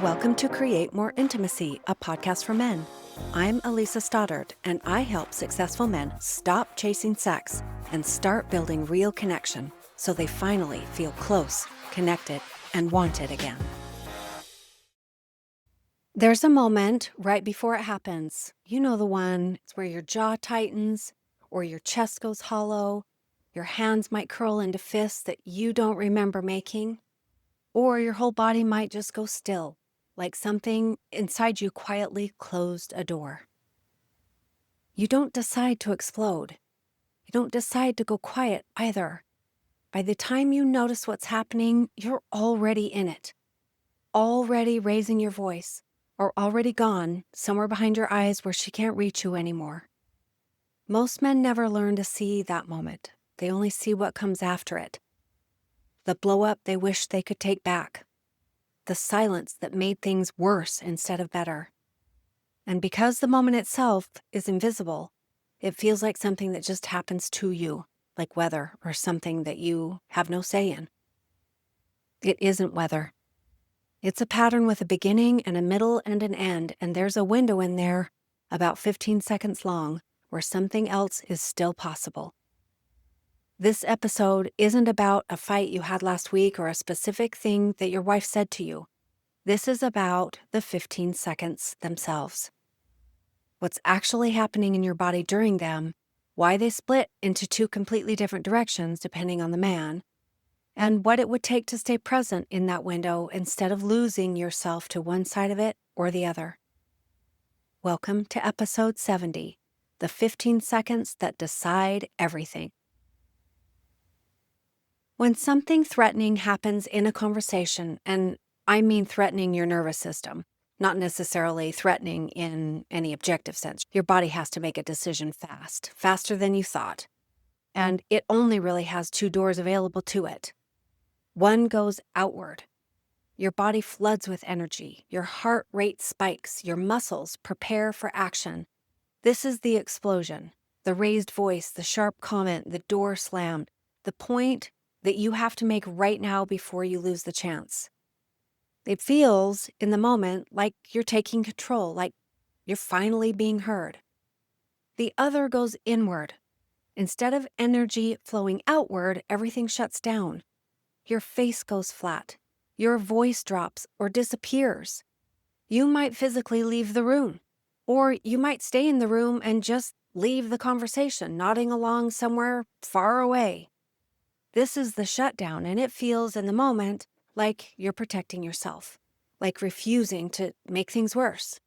Welcome to Create More Intimacy, a podcast for men. I'm Elisa Stoddard, and I help successful men stop chasing sex and start building real connection so they finally feel close, connected, and wanted again. There's a moment right before it happens. You know the one. It's where your jaw tightens or your chest goes hollow. Your hands might curl into fists that you don't remember making. Or your whole body might just go still, like something inside you quietly closed a door. You don't decide to explode. You don't decide to go quiet either. By the time you notice what's happening, you're already in it, already raising your voice, or already gone somewhere behind your eyes where she can't reach you anymore. Most men never learn to see that moment. They only see what comes after it. The blow-up they wish they could take back. The silence that made things worse instead of better. And because the moment itself is invisible, it feels like something that just happens to you, like weather or something that you have no say in. It isn't weather. It's a pattern with a beginning and a middle and an end, and there's a window in there about 15 seconds long where something else is still possible. This episode isn't about a fight you had last week or a specific thing that your wife said to you. This is about the 15 seconds themselves. What's actually happening in your body during them, why they split into two completely different directions depending on the man, and what it would take to stay present in that window instead of losing yourself to one side of it or the other. Welcome to episode 70, the 15 seconds that decide everything. When something threatening happens in a conversation, and I mean threatening your nervous system, not necessarily threatening in any objective sense. Your body has to make a decision fast, faster than you thought. And it only really has two doors available to it. One goes outward. Your body floods with energy. Your heart rate spikes. Your muscles prepare for action. This is the explosion, the raised voice, the sharp comment, the door slammed, the point that you have to make right now before you lose the chance. It feels, in the moment, like you're taking control, like you're finally being heard. The other goes inward. Instead of energy flowing outward, everything shuts down. Your face goes flat. Your voice drops or disappears. You might physically leave the room, or you might stay in the room and just leave the conversation, nodding along somewhere far away. This is the shutdown, and it feels in the moment like you're protecting yourself, like refusing to make things worse.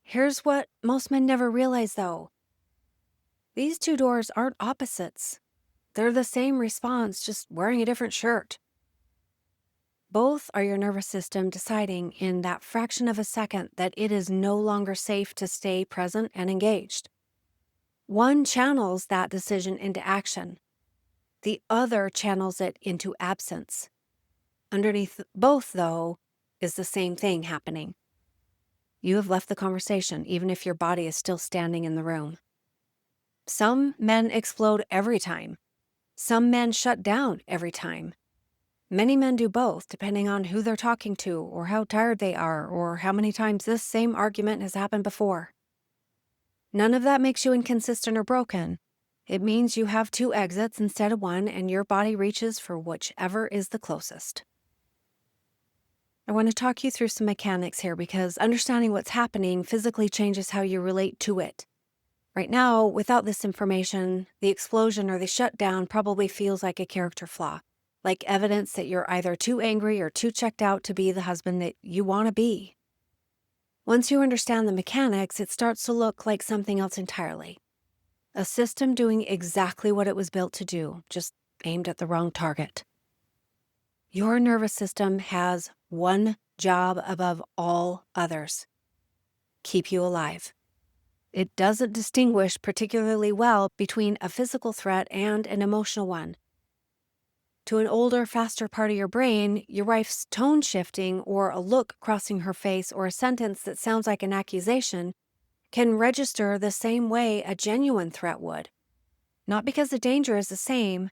Here's what most men never realize, though. These two doors aren't opposites. They're the same response, just wearing a different shirt. Both are your nervous system deciding in that fraction of a second that it is no longer safe to stay present and engaged. One channels that decision into action. The other channels it into absence. Underneath both, though, is the same thing happening. You have left the conversation, even if your body is still standing in the room. Some men explode every time. Some men shut down every time. Many men do both, depending on who they're talking to, or how tired they are, or how many times this same argument has happened before. None of that makes you inconsistent or broken. It means you have two exits instead of one, and your body reaches for whichever is the closest. I want to talk you through some mechanics here because understanding what's happening physically changes how you relate to it. Right now, without this information, the explosion or the shutdown probably feels like a character flaw, like evidence that you're either too angry or too checked out to be the husband that you want to be. Once you understand the mechanics, it starts to look like something else entirely. A system doing exactly what it was built to do, just aimed at the wrong target. Your nervous system has one job above all others: keep you alive. It doesn't distinguish particularly well between a physical threat and an emotional one. To an older, faster part of your brain, your wife's tone shifting or a look crossing her face or a sentence that sounds like an accusation can register the same way a genuine threat would. Not because the danger is the same,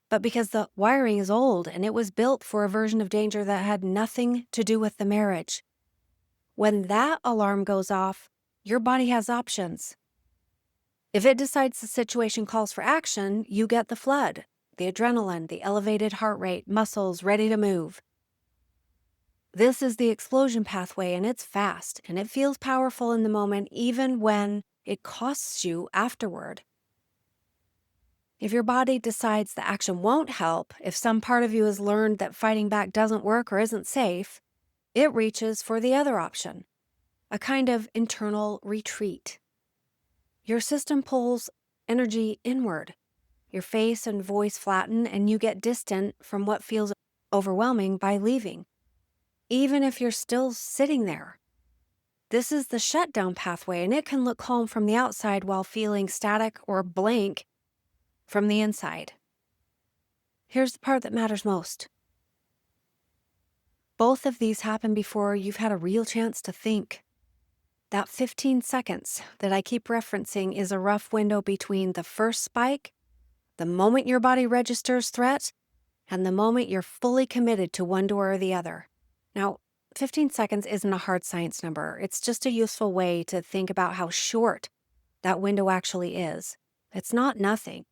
but because the wiring is old and it was built for a version of danger that had nothing to do with the marriage, When that alarm goes off, your body has options. If it decides the situation calls for action, you get the flood, the adrenaline, the elevated heart rate, muscles ready to move. This is the explosion pathway, and it's fast, and it feels powerful in the moment, even when it costs you afterward. If your body decides the action won't help, if some part of you has learned that fighting back doesn't work or isn't safe, it reaches for the other option, a kind of internal retreat. Your system pulls energy inward. Your face and voice flatten, and you get distant from what feels overwhelming by leaving, even if you're still sitting there. This is the shutdown pathway, and it can look calm from the outside while feeling static or blank from the inside. Here's the part that matters most. Both of these happen before you've had a real chance to think. That 15 seconds that I keep referencing is a rough window between the first spike, the moment your body registers threat, and the moment you're fully committed to one door or the other. Now, 15 seconds isn't a hard science number. It's just a useful way to think about how short that window actually is. It's not nothing,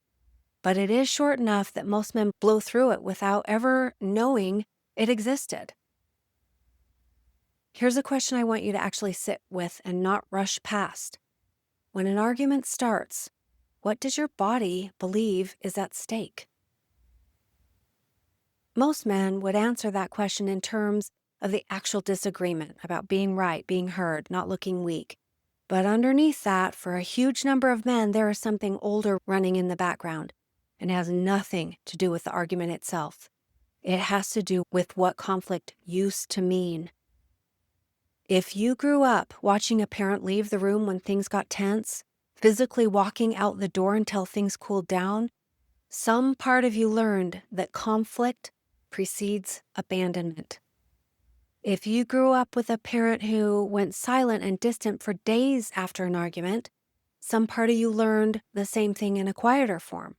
but it is short enough that most men blow through it without ever knowing it existed. Here's a question I want you to actually sit with and not rush past. When an argument starts, what does your body believe is at stake? Most men would answer that question in terms of the actual disagreement about being right, being heard, not looking weak. But underneath that, for a huge number of men, there is something older running in the background, and it has nothing to do with the argument itself. It has to do with what conflict used to mean. If you grew up watching a parent leave the room when things got tense, physically walking out the door until things cooled down, some part of you learned that conflict precedes abandonment. If you grew up with a parent who went silent and distant for days after an argument, some part of you learned the same thing in a quieter form.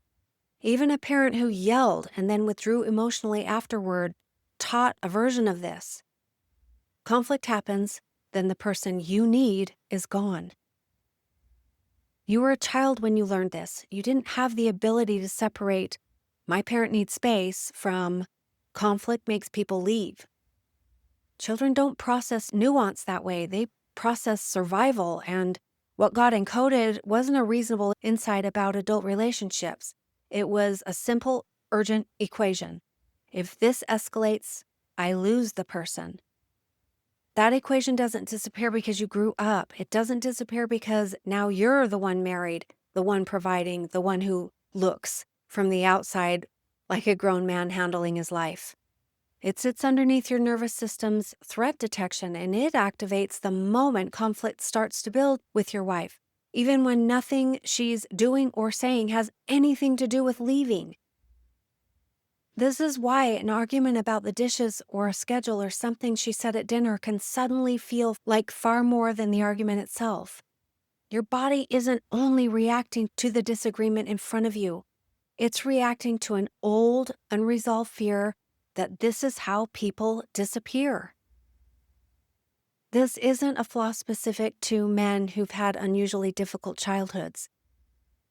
Even a parent who yelled and then withdrew emotionally afterward taught a version of this. Conflict happens, then the person you need is gone. You were a child when you learned this. You didn't have the ability to separate "my parent needs space" from "conflict makes people leave." Children don't process nuance that way. They process survival, and what got encoded wasn't a reasonable insight about adult relationships. It was a simple, urgent equation. If this escalates, I lose the person. That equation doesn't disappear because you grew up. It doesn't disappear because now you're the one married, the one providing, the one who looks from the outside like a grown man handling his life. It sits underneath your nervous system's threat detection, and it activates the moment conflict starts to build with your wife, even when nothing she's doing or saying has anything to do with leaving. This is why an argument about the dishes or a schedule or something she said at dinner can suddenly feel like far more than the argument itself. Your body isn't only reacting to the disagreement in front of you. It's reacting to an old, unresolved fear that this is how people disappear. This isn't a flaw specific to men who've had unusually difficult childhoods.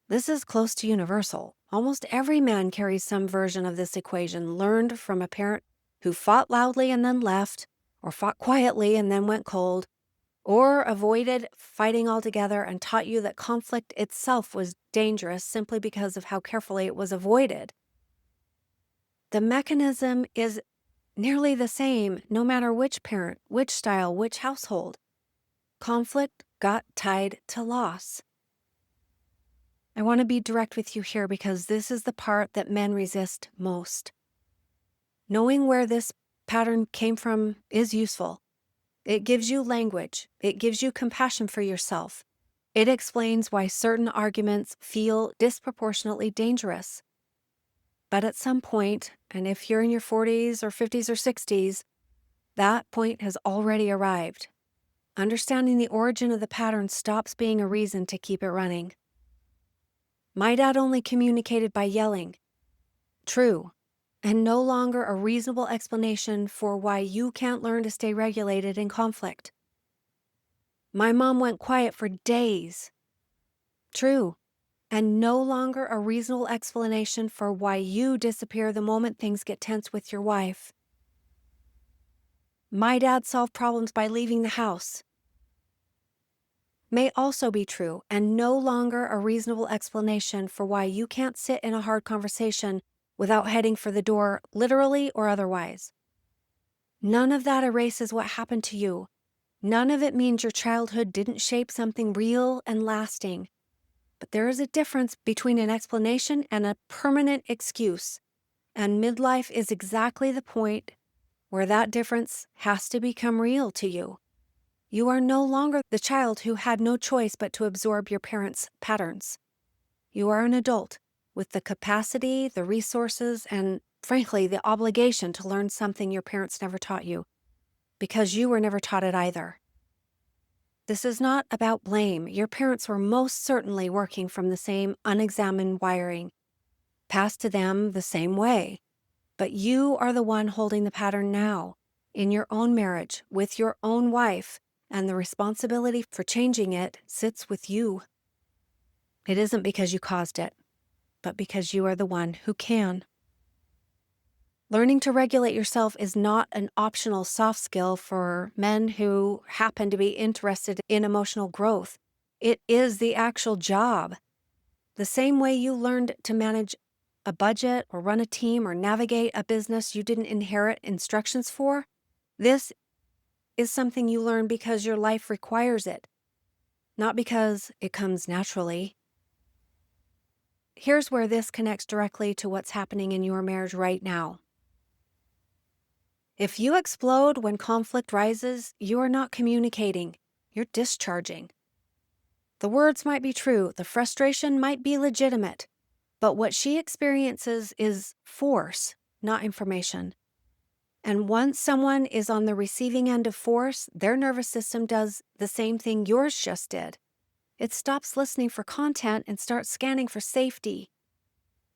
This is close to universal. Almost every man carries some version of this equation learned from a parent who fought loudly and then left, or fought quietly and then went cold, or avoided fighting altogether and taught you that conflict itself was dangerous simply because of how carefully it was avoided. The mechanism is nearly the same no matter which parent, which style, which household. Conflict got tied to loss. I want to be direct with you here because this is the part that men resist most. Knowing where this pattern came from is useful. It gives you language. It gives you compassion for yourself. It explains why certain arguments feel disproportionately dangerous. But at some point, and if you're in your 40s or 50s or 60s, that point has already arrived. Understanding the origin of the pattern stops being a reason to keep it running. My dad only communicated by yelling. True, and no longer a reasonable explanation for why you can't learn to stay regulated in conflict. My mom went quiet for days. True. And no longer a reasonable explanation for why you disappear the moment things get tense with your wife. My dad solved problems by leaving the house. May also be true and no longer a reasonable explanation for why you can't sit in a hard conversation without heading for the door, literally or otherwise. None of that erases what happened to you. None of it means your childhood didn't shape something real and lasting. But there is a difference between an explanation and a permanent excuse. And midlife is exactly the point where that difference has to become real to you. You are no longer the child who had no choice but to absorb your parents' patterns. You are an adult with the capacity, the resources, and frankly, the obligation to learn something your parents never taught you, because you were never taught it either. This is not about blame. Your parents were most certainly working from the same unexamined wiring, passed to them the same way. But you are the one holding the pattern now, in your own marriage, with your own wife, and the responsibility for changing it sits with you. It isn't because you caused it, but because you are the one who can. Learning to regulate yourself is not an optional soft skill for men who happen to be interested in emotional growth. It is the actual job. The same way you learned to manage a budget or run a team or navigate a business you didn't inherit instructions for, this is something you learn because your life requires it, not because it comes naturally. Here's where this connects directly to what's happening in your marriage right now. If you explode when conflict rises, you are not communicating, you're discharging. The words might be true, the frustration might be legitimate, but what she experiences is force, not information. And once someone is on the receiving end of force, their nervous system does the same thing yours just did. It stops listening for content and starts scanning for safety.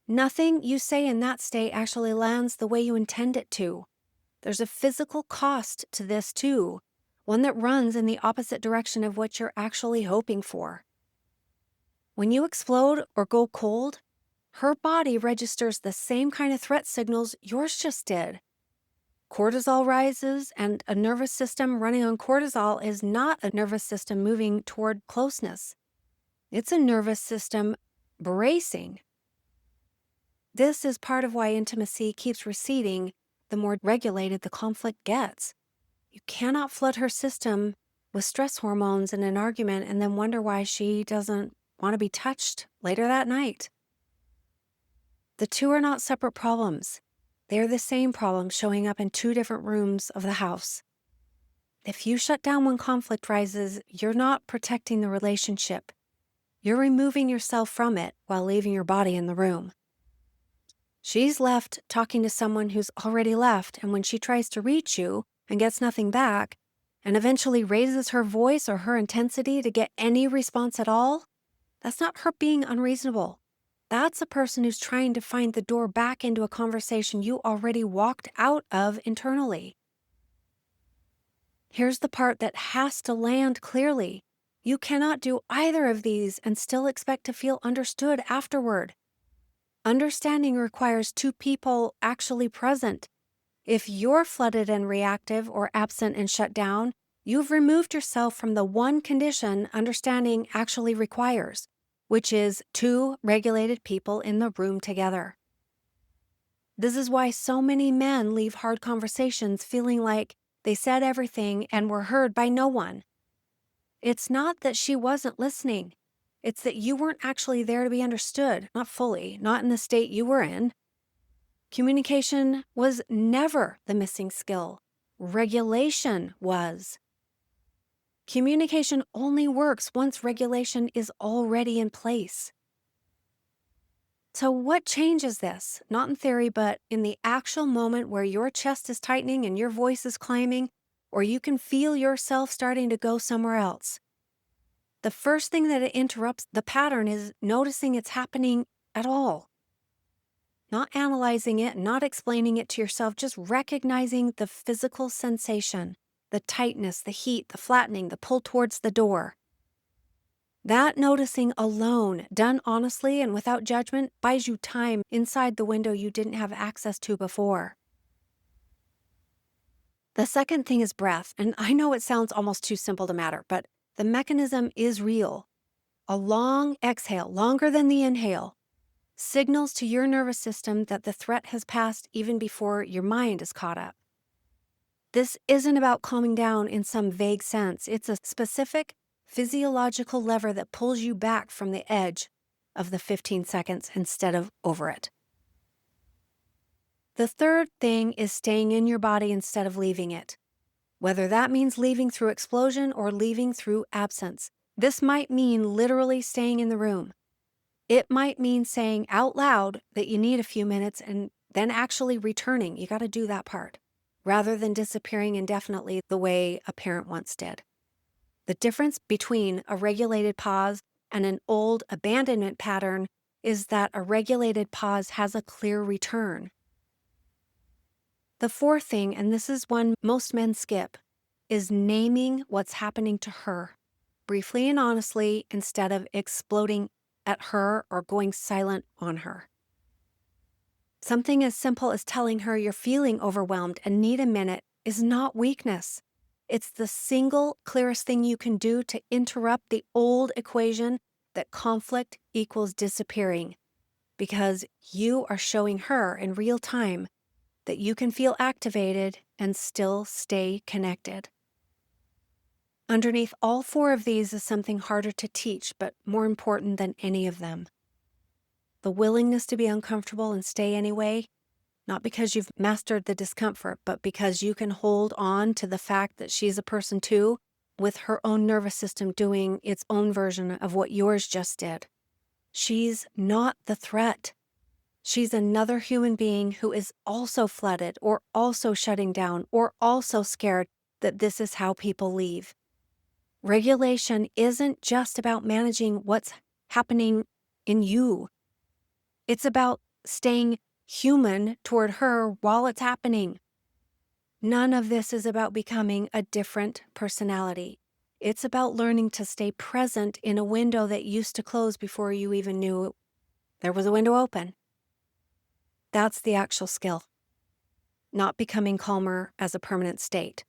Nothing you say in that state actually lands the way you intend it to. There's a physical cost to this too, one that runs in the opposite direction of what you're actually hoping for. When you explode or go cold, her body registers the same kind of threat signals yours just did. Cortisol rises, and a nervous system running on cortisol is not a nervous system moving toward closeness. It's a nervous system bracing. This is part of why intimacy keeps receding the more regulated the conflict gets. You cannot flood her system with stress hormones in an argument and then wonder why she doesn't want to be touched later that night. The two are not separate problems. They are the same problem showing up in two different rooms of the house. If you shut down when conflict rises, you're not protecting the relationship. You're removing yourself from it while leaving your body in the room. She's left talking to someone who's already left, and when she tries to reach you and gets nothing back, and eventually raises her voice or her intensity to get any response at all, that's not her being unreasonable. That's a person who's trying to find the door back into a conversation you already walked out of internally. Here's the part that has to land clearly. You cannot do either of these and still expect to feel understood afterward. Understanding requires two people actually present. If you're flooded and reactive or absent and shut down, you've removed yourself from the one condition understanding actually requires, which is two regulated people in the room together. This is why so many men leave hard conversations feeling like they said everything and were heard by no one. It's not that she wasn't listening. It's that you weren't actually there to be understood, not fully, not in the state you were in. Communication was never the missing skill. Regulation was. Communication only works once regulation is already in place. So what changes this? Not in theory, but in the actual moment where your chest is tightening and your voice is climbing, or you can feel yourself starting to go somewhere else. The first thing that interrupts the pattern is noticing it's happening at all. Not analyzing it, not explaining it to yourself, just recognizing the physical sensation. the tightness, the heat, the flattening, the pull towards the door. That noticing alone, done honestly and without judgment, buys you time inside the window you didn't have access to before. The second thing is breath, and I know it sounds almost too simple to matter, but the mechanism is real. A long exhale, longer than the inhale, signals to your nervous system that the threat has passed even before your mind is caught up. This isn't about calming down in some vague sense. It's a specific physiological lever that pulls you back from the edge of the 15 seconds instead of over it. The third thing is staying in your body instead of leaving it, whether that means leaving through explosion or leaving through absence. This might mean literally staying in the room. It might mean saying out loud that you need a few minutes and then actually returning. You got to do that part, rather than disappearing indefinitely the way a parent once did. The difference between a regulated pause and an old abandonment pattern is that a regulated pause has a clear return. The fourth thing, and this is one most men skip, is naming what's happening to her, briefly and honestly, instead of exploding at her or going silent on her. Something as simple as telling her you're feeling overwhelmed and need a minute is not weakness. It's the single clearest thing you can do to interrupt the old equation that conflict equals disappearing, because you are showing her in real time that you can feel activated and still stay connected. Underneath all four of these is something harder to teach, but more important than any of them. The willingness to be uncomfortable and stay anyway, not because you've mastered the discomfort, but because you can hold on to the fact that she's a person too, with her own nervous system doing its own version of what yours just did. She's not the threat. She's another human being who is also flooded or also shutting down or also scared that this is how people leave. Regulation isn't just about managing what's happening in you. It's about staying human toward her while it's happening. None of this is about becoming a different personality. It's about learning to stay present in a window that used to close before you even knew there was a window open. That's the actual skill. Not becoming calmer as a permanent state.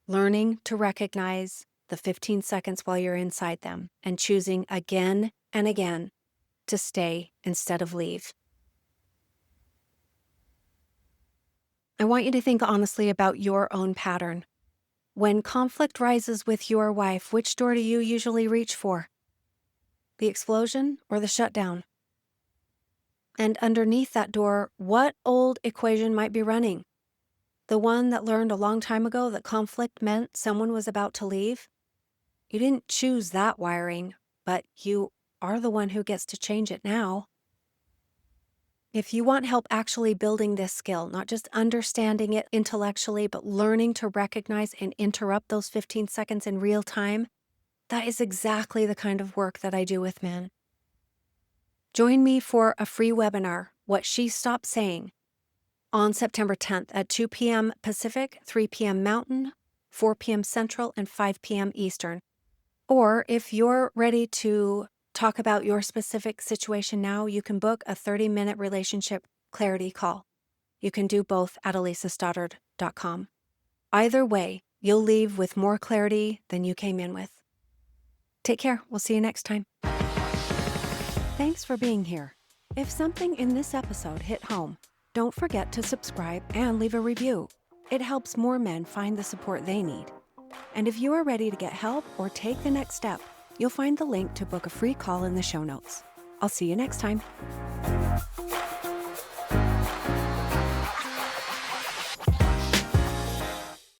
Learning to recognize the 15 seconds while you're inside them and choosing again and again to stay instead of leave. I want you to think honestly about your own pattern. When conflict rises with your wife, which door do you usually reach for? The explosion or the shutdown? And underneath that door, what old equation might be running? The one that learned a long time ago that conflict meant someone was about to leave? You didn't choose that wiring, but you are the one who gets to change it now. If you want help actually building this skill, not just understanding it intellectually, but learning to recognize and interrupt those 15 seconds in real time, that is exactly the kind of work that I do with men. Join me for a free webinar, What She Stopped Saying, on September 10th at 2 p.m. Pacific, 3 p.m. Mountain, 4 p.m. Central, and 5 p.m. Eastern. Or if you're ready to talk about your specific situation now, you can book a 30-minute relationship clarity call. You can do both at elisastoddard.com. Either way, you'll leave with more clarity than you came in with. Take care. We'll see you next time. Thanks for being here. If something in this episode hit home, don't forget to subscribe and leave a review. It helps more men find the support they need. And if you are ready to get help or take the next step, you'll find the link to book a free call in the show notes. I'll see you next time.